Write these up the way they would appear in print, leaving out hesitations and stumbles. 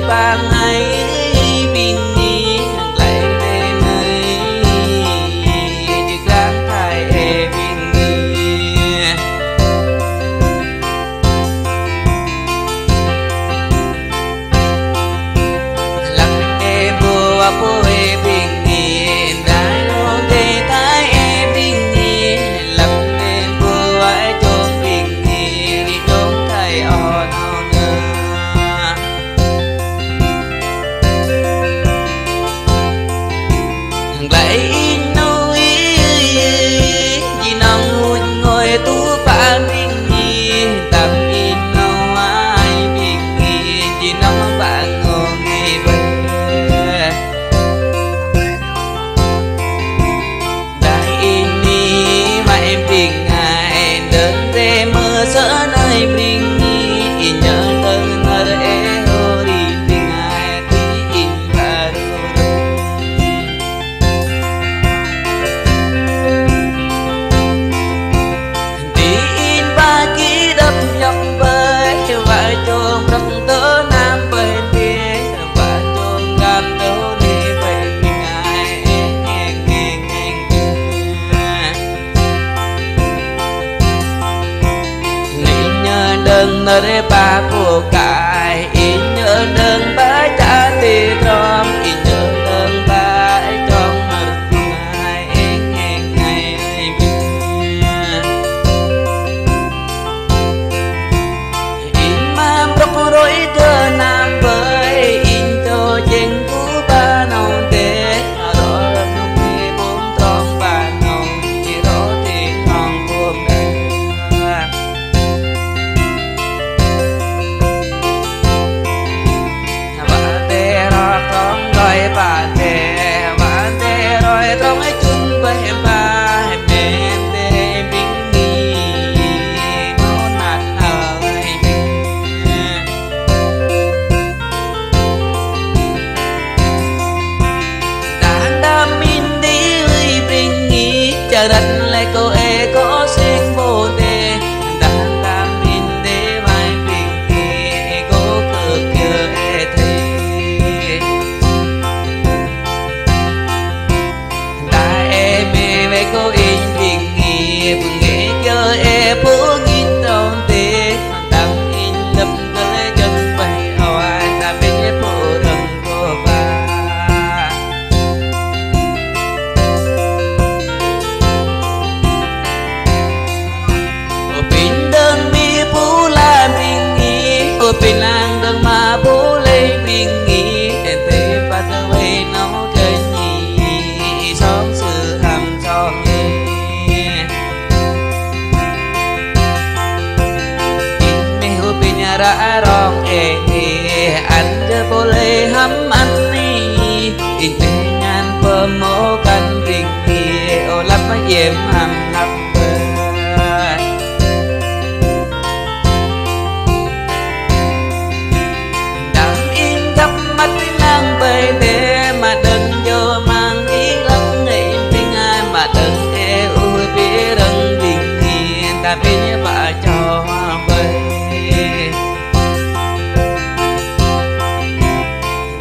ba ngày bình nghỉ lại về nơi đi gang thai bình nghỉ lặng em bùa bùa bình nghỉ đại lô để thái bình nghỉ lặng em bùa chốn bình nghỉ đi chốn thai on lại nói vì nông hụt ngồi tú bạn bình nghỉ tạm in nâu ai bình nghỉ vì nông bạn ngồi ngày về đại in đi mà em bình ngày đơn về mơ sợ nơi bình nghỉ nhớ đơn ở đây đi bình ngày thì in và dòng bơi và chôn đất tớ nam bên kia và chôn cam tớ đi về ngày nghe nhớ đơn nơi ba của cải nhớ đơn ba cha tì tròn nhớ đơn ba trong ngày rồi cơ nam với in cho trên cú ba nâu tê đó nông đi bốn tròn ba nâu chỉ đó thì ngon buồn ba tê rồi tròn rồi ba tê rồi tròn ấy chung với em ba mẹ tê bình nghỉ ngon nát chờ đặt lại cô e có xinh vô tê đang tam in để vai bình kỳ cô cực chờ e thì ta e mê về cô in bình nghỉ vừa nghe chờ e phố nghìn tròn tê tam in lập cái chân bay hỏi ta bên phố rừng cô ba bên làng đường mà bố lấy bình nghỉ để thế và tơ về nó cây nhì xóm sự hầm cho nghe mẹ hô bên nhà đã rong anh cho bố lấy hắm ăn đi mẹ ngàn bơ mô căn bình nghỉ ô lắm mà dèm hầm lắm bơi thế mà đừng vô mang ý lắm ngày bình ai mà đừng e ui biết đừng bình nghỉ ta biết bà cho bơi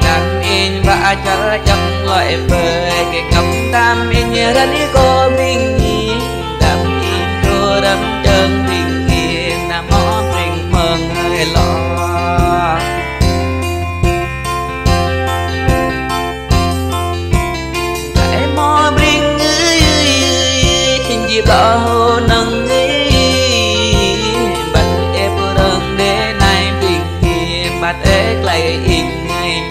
đang in và cho dòng loại bơi cái cổng tam in như ra đi cô bình nghỉ đam in cô đâm chân bình nghỉ ta mó bình mừng hơi lo đó nâng ý bắt ép đơn để nay bình nghỉ bắt ép lại in ngày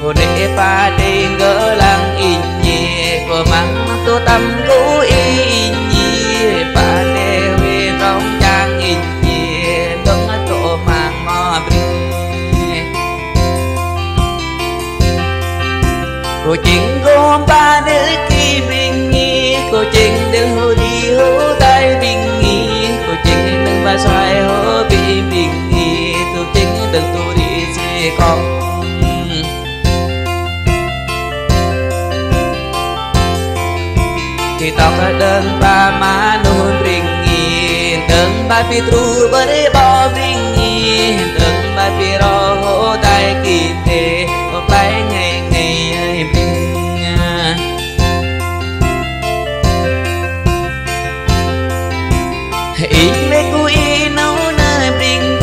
cô để ba đi ngỡ lăng in nhì cô mang tô tâm cũ in nhì ba để về rong trang in nhì đông tổ mang mò bình cô chuyện gom ba nữ kỳ bình nghỉ cô chuyện đừng hồ đi hố tay bình nghỉ cô chuyện đừng ba xoay hố bị bình nghỉ cô chuyện đừng tôi đi xe con khi tóc đơn ba má nuôi bình nghỉ đơn ba pi tru bơ đê bò vinh nghi từng ba pi ro hô tai kim thề ô bay ngày ngày bình in mê cu y nấu nơi bình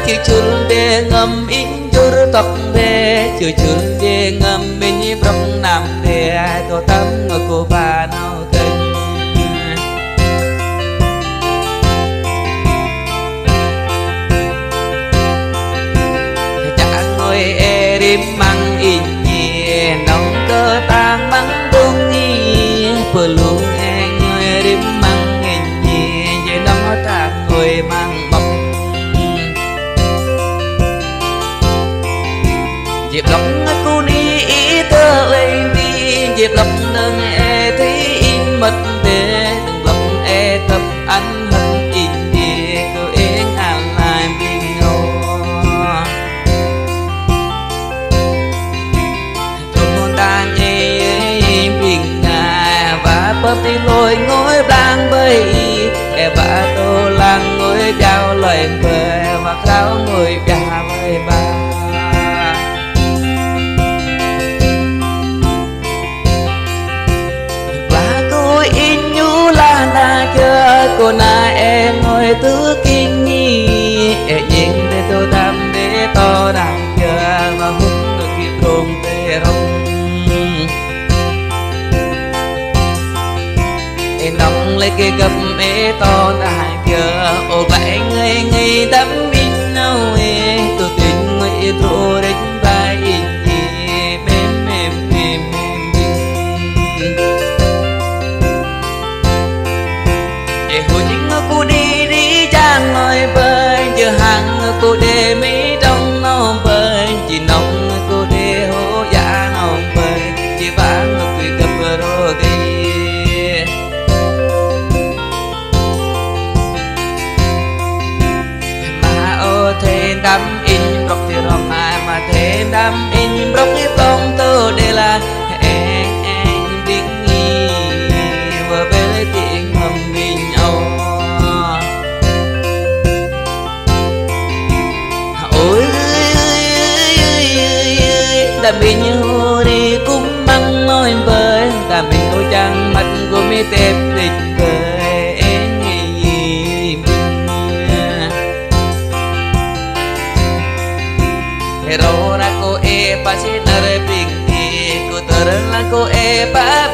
chữ chun đê ngâm in chur tóc đê chữ chun đê ngâm bên nhịp rong nam đê tô tâm ngồi cô bà nào kênh chẳng ngồi e đêm măng in nhẹ nông cơ tang măng bông nghi bờ luôn e ngồi đêm măng in nhẹ về nó tang ngồi măng mọc dịp lọc cô ni ý tơ lên đi dịp lọc nâng e thấy in mất để đừng lọc e tập anh hận in đi cơ yên an lại bình ngô thôn đang e bình ngà và bơm đi lôi ngồi đang bơi e và tô lang ngồi giao lời bơi và khao ngồi già với bà cô na em ngồi tứ kinh nhi e nhìn để tôi đam để to đang chờ và hút được kịp rồng tê rong e nong lấy cái gấp e to đang chờ ô vậy ngay ngay đắm in nâu e tôi tin người tôi đánh bay mềm mềm mềm cô đi đi trang ngồi bơi giờ hàng cô đê mỹ trong nông bơi chỉ nông cô đê hô dạ nông bơi chỉ vang quỳ cặp rô đi mà ô thêm đam in rọc thì rọc mà thêm đam in rọc cái bông tơ đây là em biết nghi vừa về tiếng hầm mình âu ta mình hồ đi cũng măng môi bơi ta mình ngồi trăng mặt của mi tép lịch bơi ngày pero ra ko e pa si nare ping ko tara la ko e pa